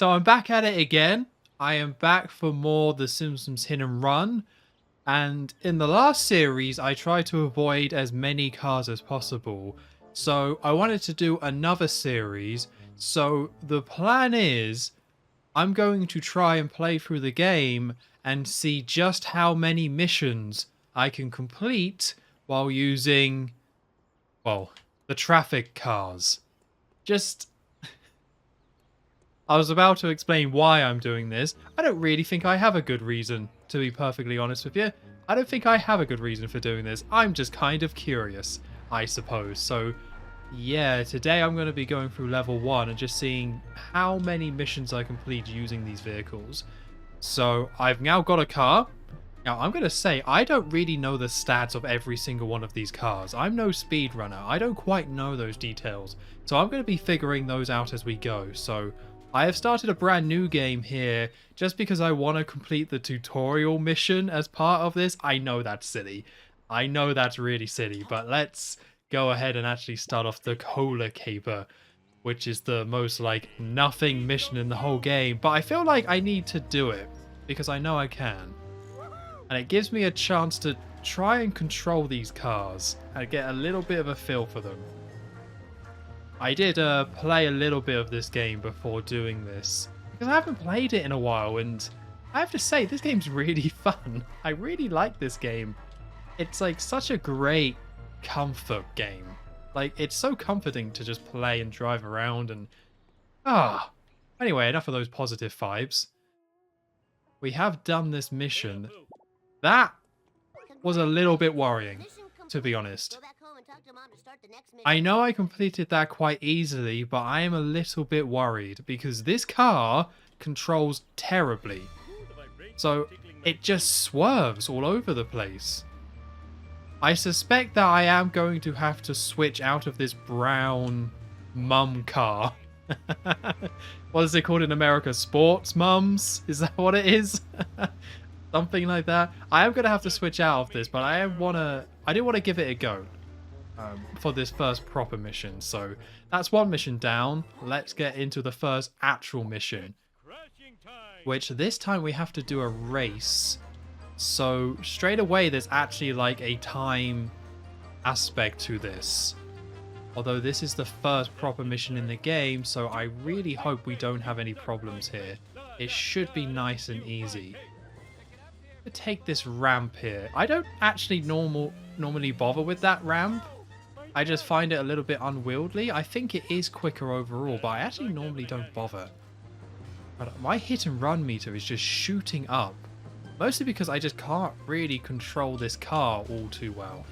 So I'm back at it again. I am back for more The Simpsons Hit and Run. And in the last series, I tried to avoid as many cars as possible. So I wanted to do another series. So the plan is I'm going to try and play through the game and see just how many missions I can complete while using, well, the traffic cars. Just I was about to explain why I'm doing this. I don't really think I have a good reason, to be perfectly honest with you. I don't think I have a good reason for doing this. I'm just kind of curious, I suppose. So, yeah, today I'm going to be going through level 1 and just seeing how many missions I complete using these vehicles. So, I've now got a car. Now, I'm going to say, I don't really know the stats of every single one of these cars. I'm no speedrunner. I don't quite know those details. So, I'm going to be figuring those out as we go. So, I have started a brand new game here just because I want to complete the tutorial mission as part of this. I know that's silly. I know that's really silly, but let's go ahead and actually start off the Cola Caper, which is the most like nothing mission in the whole game. But I feel like I need to do it because I know I can. And it gives me a chance to try and control these cars and get a little bit of a feel for them. I did play a little bit of this game before doing this, because I haven't played it in a while, and I have to say, this game's really fun. I really like this game. It's like such a great comfort game. Like, it's so comforting to just play and drive around and... Anyway, enough of those positive vibes. We have done this mission. That was a little bit worrying, to be honest. I know I completed that quite easily, but I am a little bit worried because this car controls terribly. So it just swerves all over the place. I suspect that I am going to have to switch out of this brown mum car. What is it called in America? Sports mums? Is that what it is? Something like that. I am going to have to switch out of this, but I do want to give it a go. For this first proper mission. So that's one mission down. Let's get into the first actual mission, which this time we have to do a race. So straight away there's actually like a time aspect to this, although this is the first proper mission in the game, so I really hope we don't have any problems here. It should be nice and easy. Take this ramp here. I don't actually normally bother with that ramp. I just find it a little bit unwieldy. I think it is quicker overall, but I actually normally don't bother. But my hit and run meter is just shooting up. Mostly because I just can't really control this car all too well.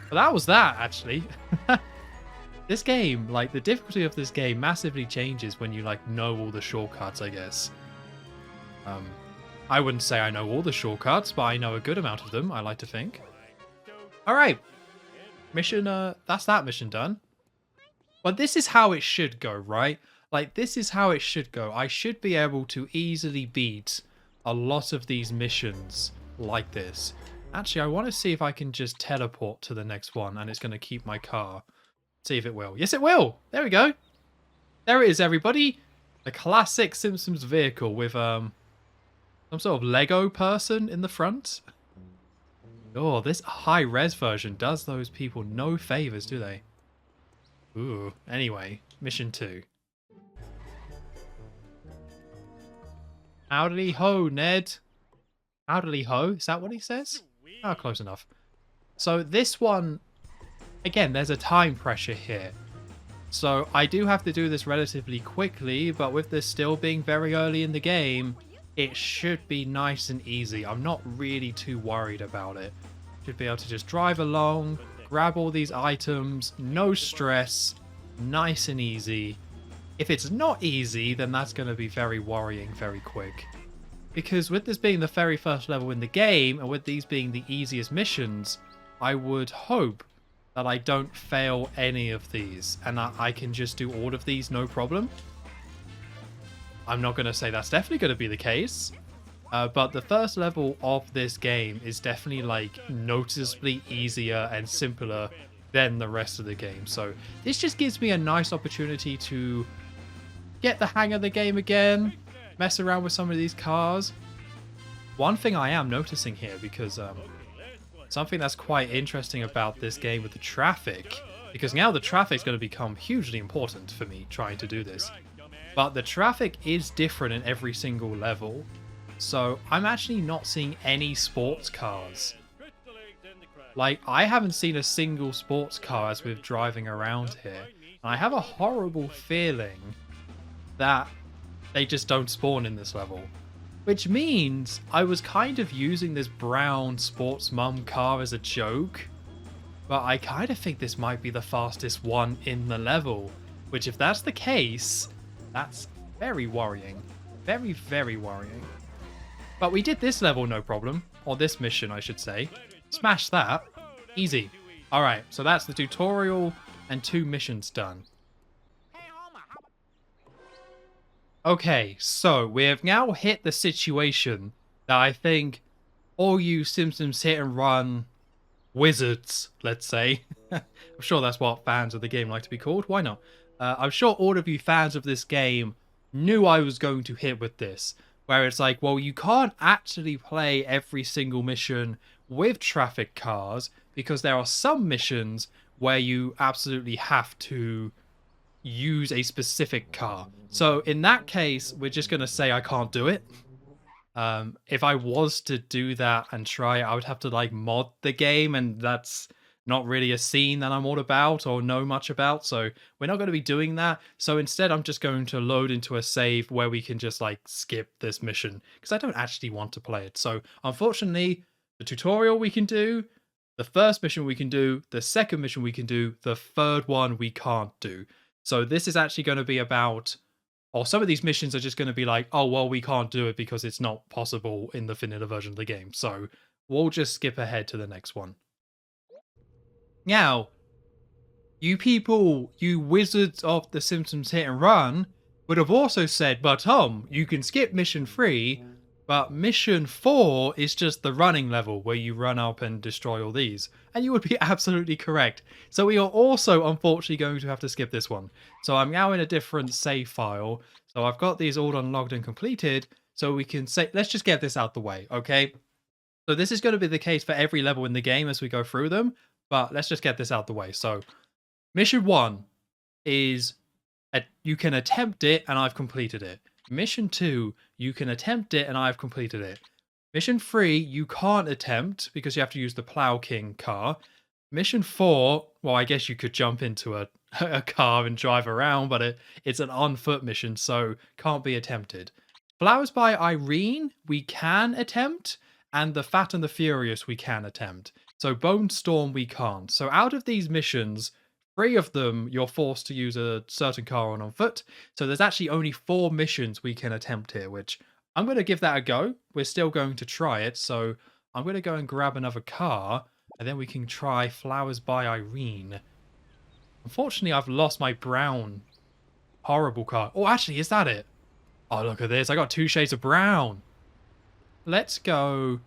But that was that, actually. This game, like, the difficulty of this game massively changes when you, like, know all the shortcuts, I guess. I wouldn't say I know all the shortcuts, but I know a good amount of them, I like to think. Alright. Mission, that's that mission done. But this is how it should go, right? Like, this is how it should go. I should be able to easily beat a lot of these missions like this. Actually, I want to see if I can just teleport to the next one, and it's going to keep my car. See if it will. Yes, it will! There we go! There it is, everybody! The classic Simpsons vehicle with, some sort of Lego person in the front. Oh, this high-res version does those people no favors, do they? Ooh. Anyway, mission 2. Howdy ho, Ned. Howdy ho, is that what he says? Oh, close enough. So this one, again, there's a time pressure here. So I do have to do this relatively quickly, but with this still being very early in the game, it should be nice and easy. I'm not really too worried about it. Should be able to just drive along, grab all these items, no stress, nice and easy. If it's not easy, then that's going to be very worrying very quick. Because with this being the very first level in the game, and with these being the easiest missions, I would hope that I don't fail any of these, and that I can just do all of these no problem. I'm not going to say that's definitely going to be the case, but the first level of this game is definitely like noticeably easier and simpler than the rest of the game. So this just gives me a nice opportunity to get the hang of the game again, mess around with some of these cars. One thing I am noticing here, because something that's quite interesting about this game with the traffic, because now the traffic is going to become hugely important for me trying to do this. But the traffic is different in every single level. So I'm actually not seeing any sports cars. Like, I haven't seen a single sports car as we're driving around here. And I have a horrible feeling that they just don't spawn in this level. Which means I was kind of using this brown sports mum car as a joke. But I kind of think this might be the fastest one in the level. Which, if that's the case, that's very worrying. Very, very worrying. But we did this level no problem. Or this mission, I should say. Smash that. Easy. Alright, so that's the tutorial and 2 missions done. Okay, so we have now hit the situation that I think all you Simpsons Hit and Run wizards, let's say. I'm sure that's what fans of the game like to be called. Why not? I'm sure all of you fans of this game knew I was going to hit with this. Where it's like, well, you can't actually play every single mission with traffic cars because there are some missions where you absolutely have to use a specific car. So in that case, we're just going to say I can't do it. If I was to do that and try it, I would have to like mod the game, and that's not really a scene that I'm all about or know much about, so we're not going to be doing that. So instead, I'm just going to load into a save where we can just like skip this mission because I don't actually want to play it. So unfortunately, the tutorial we can do, the first mission we can do, the second mission we can do, the third one we can't do. So this is actually going to be about, or some of these missions are just going to be like, oh, well, we can't do it because it's not possible in the vanilla version of the game. So we'll just skip ahead to the next one. Now, you people, you wizards of the Simpsons Hit and Run, would have also said, but Tom, you can skip mission 3, but mission 4 is just the running level where you run up and destroy all these. And you would be absolutely correct. So we are also, unfortunately, going to have to skip this one. So I'm now in a different save file. So I've got these all unlocked and completed. So we can say, let's just get this out the way, okay? So this is going to be the case for every level in the game as we go through them. But let's just get this out the way. So, mission 1 is you can attempt it and I've completed it. Mission 2, you can attempt it and I've completed it. Mission 3, you can't attempt because you have to use the Plow King car. Mission 4, well, I guess you could jump into a car and drive around, but it's an on-foot mission, so can't be attempted. Flowers by Irene, we can attempt, and the Fat and the Furious we can attempt. So Bone Storm we can't. So out of these missions, 3 of them you're forced to use a certain car on foot. So there's actually only 4 missions we can attempt here, which I'm going to give that a go. We're still going to try it. So I'm going to go and grab another car and then we can try Flowers by Irene. Unfortunately, I've lost my brown horrible car. Oh, actually, is that it? Oh, look at this. I got 2 shades of brown. Let's go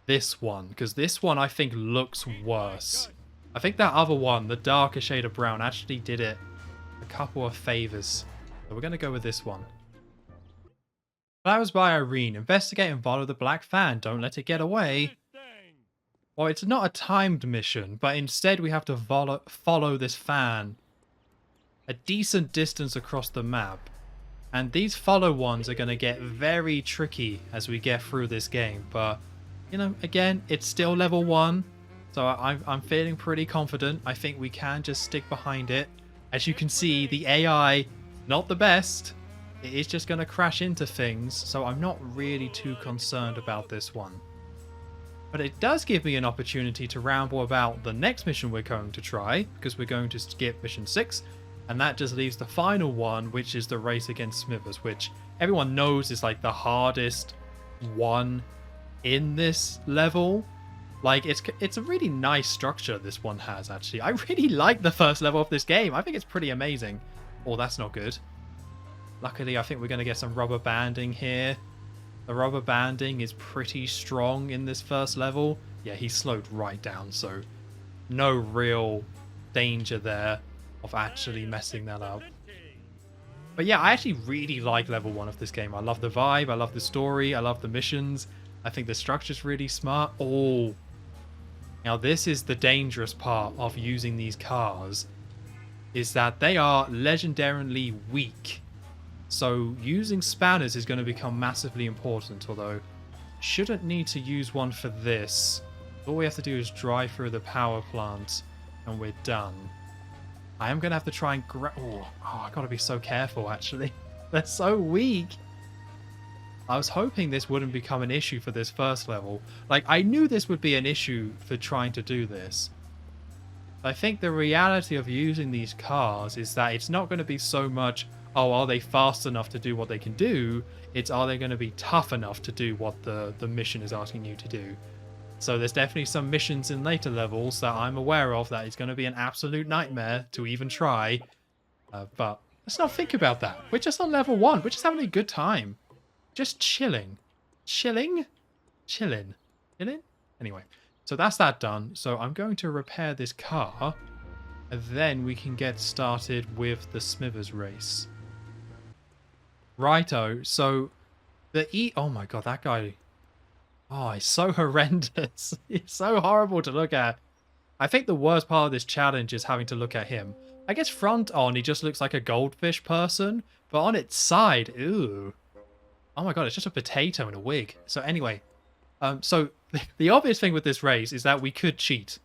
this one, because this one I think looks worse. I think that other one, the darker shade of brown, actually did it a couple of favors. So we're going to go with this one. Flowers by Irene. Investigate and follow the black fan. Don't let it get away. Well, it's not a timed mission, but instead we have to follow this fan a decent distance across the map. And these follow ones are going to get very tricky as we get through this game, but you know, again, it's still level 1, so I'm feeling pretty confident. I think we can just stick behind it. As you can see, the AI, not the best. It is just going to crash into things, so I'm not really too concerned about this one. But it does give me an opportunity to ramble about the next mission we're going to try, because we're going to skip mission 6, and that just leaves the final one, which is the race against Smithers, which everyone knows is like the hardest one in this level. Like, it's a really nice structure this one has, actually. I really like the first level of this game. I think it's pretty amazing. Oh, that's not good. Luckily, I think we're going to get some rubber banding here. The rubber banding is pretty strong in this first level. Yeah, he slowed right down, so no real danger there of actually messing that up. But yeah, I actually really like level 1 of this game. I love the vibe, I love the story, I love the missions. I think the structure's really smart. Oh, now this is the dangerous part of using these cars, is that they are legendarily weak. So using spanners is going to become massively important, although shouldn't need to use one for this. All we have to do is drive through the power plant and we're done. I am going to have to try and oh, I got to be so careful, actually. They're so weak. I was hoping this wouldn't become an issue for this first level. Like, I knew this would be an issue for trying to do this. I think the reality of using these cars is that it's not going to be so much, oh, are they fast enough to do what they can do? It's, are they going to be tough enough to do what the mission is asking you to do? So there's definitely some missions in later levels that I'm aware of that it's going to be an absolute nightmare to even try. But let's not think about that. We're just on level 1. We're just having a good time. Just chilling. Chilling? Chilling. Chilling? Anyway, so that's that done. So I'm going to repair this car. And then we can get started with the Smithers race. Righto. So the oh my god, that guy... Oh, he's so horrendous. He's so horrible to look at. I think the worst part of this challenge is having to look at him. I guess front on, he just looks like a goldfish person. But on its side, ooh. Oh my god, it's just a potato in a wig. So anyway, so the obvious thing with this race is that we could cheat.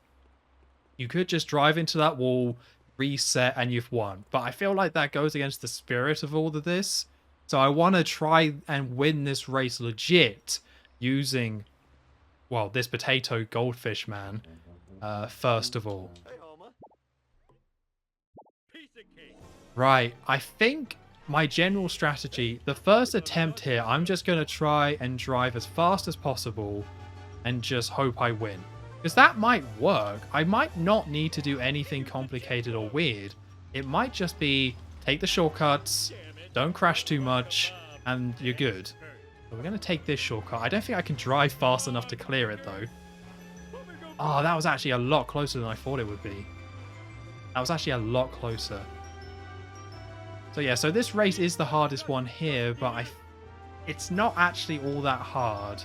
You could just drive into that wall, reset, and you've won. But I feel like that goes against the spirit of all of this. So I want to try and win this race legit using, well, this potato goldfish man, first of all. Right, I think my general strategy, the first attempt here, I'm just going to try and drive as fast as possible and just hope I win. Because that might work. I might not need to do anything complicated or weird. It might just be take the shortcuts, don't crash too much, and you're good. So we're going to take this shortcut. I don't think I can drive fast enough to clear it, though. Oh, that was actually a lot closer than I thought it would be. That was actually a lot closer. So yeah, so this race is the hardest one here, but it's not actually all that hard.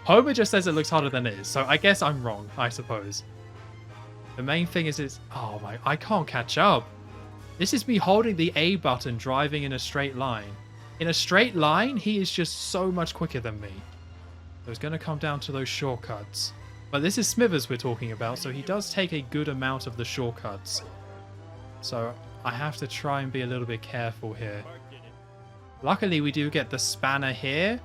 Homer just says it looks harder than it is, so I guess I'm wrong, I suppose. The main thing is it's... Oh my... I can't catch up. This is me holding the A button, driving in a straight line. In a straight line, he is just so much quicker than me. So it's going to come down to those shortcuts. But this is Smithers we're talking about, so he does take a good amount of the shortcuts. So I have to try and be a little bit careful here. Luckily, we do get the spanner here.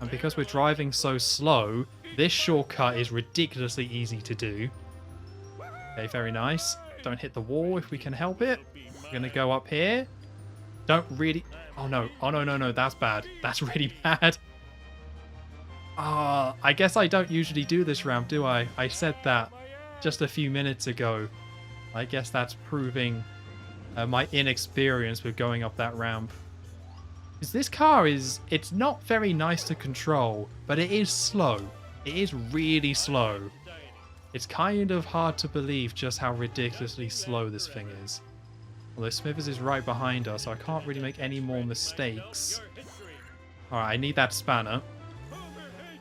And because we're driving so slow, this shortcut is ridiculously easy to do. Okay, very nice. Don't hit the wall if we can help it. We're going to go up here. Don't really... Oh, no. Oh, no, no, no. That's bad. That's really bad. I guess I don't usually do this ramp, do I? I said that just a few minutes ago. I guess that's proving my inexperience with going up that ramp. Because this car is... It's not very nice to control, but it is slow. It is really slow. It's kind of hard to believe just how ridiculously slow this thing is. Although Smithers is right behind us, so I can't really make any more mistakes. Alright, I need that spanner.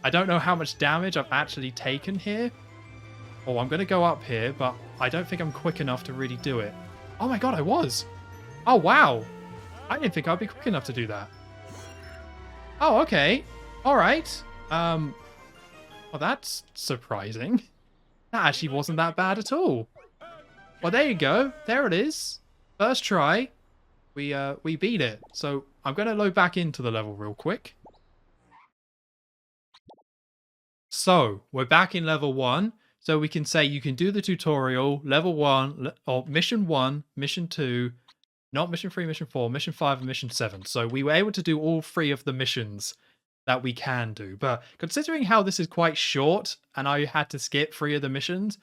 I don't know how much damage I've actually taken here. Oh, I'm going to go up here, but I don't think I'm quick enough to really do it. Oh my god, I was! Oh, wow! I didn't think I'd be quick enough to do that. Oh, okay. Alright. Well, that's surprising. That actually wasn't that bad at all. Well, there you go. There it is. First try. We beat it. So I'm going to load back into the level real quick. So we're back in level 1. So we can say you can do the tutorial, level 1, or mission 1, mission 2, not mission 3, mission 4, mission 5, and mission 7. So we were able to do all 3 of the missions that we can do. But considering how this is quite short and I had to skip 3 of the missions,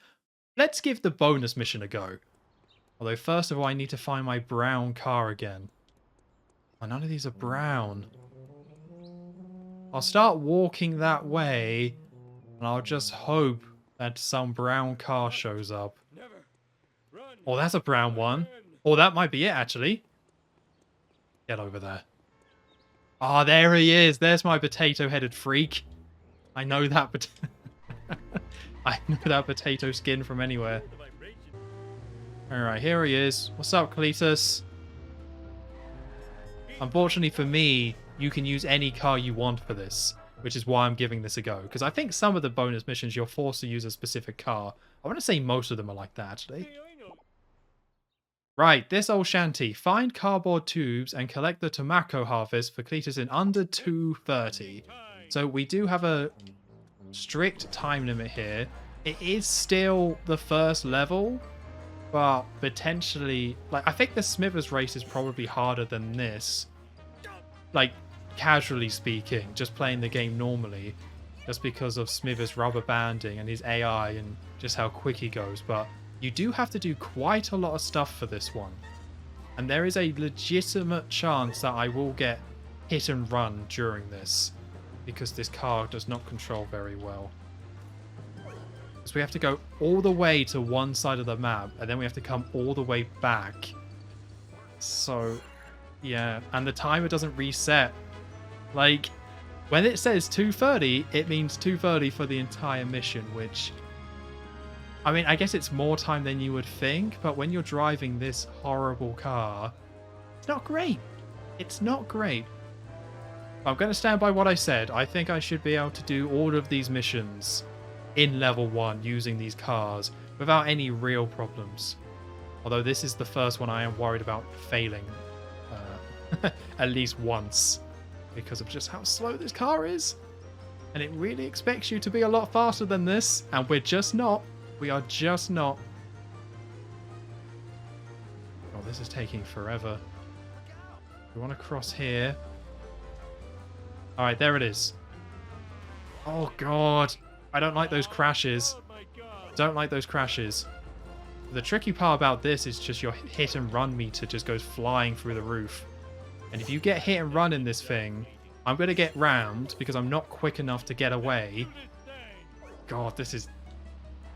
let's give the bonus mission a go. Although first of all, I need to find my brown car again. Oh, none of these are brown. I'll start walking that way and I'll just hope that some brown car shows up. Oh, that's a brown one. Oh, that might be it, actually. Get over there. Ah, there he is. There's my potato-headed freak. I know that I know that potato skin from anywhere. Alright, here he is. What's up, Cletus? Unfortunately for me, you can use any car you want for this, which is why I'm giving this a go. Because I think some of the bonus missions, you're forced to use a specific car. I want to say most of them are like that, actually. Right, this old shanty. Find cardboard tubes and collect the tobacco harvest for Cletus in under 2:30. So we do have a strict time limit here. It is still the first level, but potentially, like, I think the Smithers race is probably harder than this. Like, casually speaking, just playing the game normally, just because of Smithers' rubber banding and his AI and just how quick he goes. But you do have to do quite a lot of stuff for this one. And there is a legitimate chance that I will get hit and run during this, because this car does not control very well. So we have to go all the way to one side of the map, and then we have to come all the way back. So, yeah. And the timer doesn't reset. Like, when it says 2:30, it means 2:30 for the entire mission, which, I mean, I guess it's more time than you would think, but when you're driving this horrible car, it's not great. It's not great. I'm going to stand by what I said. I think I should be able to do all of these missions in level 1 using these cars without any real problems. Although this is the first one I am worried about failing at least once, because of just how slow this car is. And it really expects you to be a lot faster than this, and we're just not. We are just not. Oh, this is taking forever. We want to cross here. Alright, there it is. Oh, God. I don't like those crashes. Don't like those crashes. The tricky part about this is just your hit and run meter just goes flying through the roof. And if you get hit and run in this thing, I'm going to get rammed because I'm not quick enough to get away. God, this is...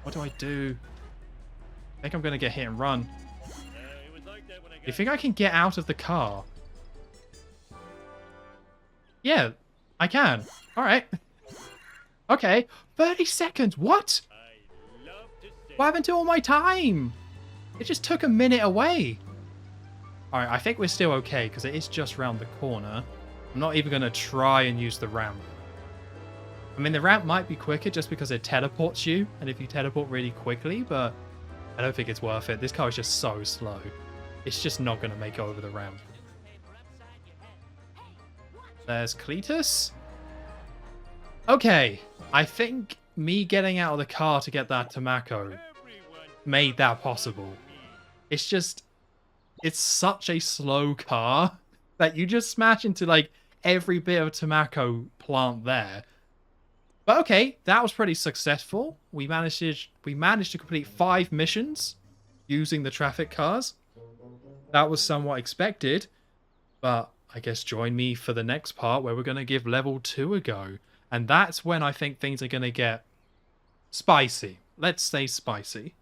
What do I do? I think I'm going to get hit and run. Do you think I can get out of the car? Yeah, I can. Alright. Okay. 30 seconds. What? What happened to all my time? It just took a minute away. Alright, I think we're still okay because it is just round the corner. I'm not even going to try and use the ramp. I mean, the ramp might be quicker just because it teleports you, and if you teleport really quickly, but I don't think it's worth it. This car is just so slow. It's just not going to make it over the ramp. There's Cletus. Okay, I think me getting out of the car to get that tobacco made that possible. It's just, it's such a slow car that you just smash into like every bit of tobacco plant there. But okay, that was pretty successful. We managed to complete 5 missions using the traffic cars. That was somewhat expected, but I guess join me for the next part where we're going to give level 2 a go. And that's when I think things are going to get spicy. Let's say spicy.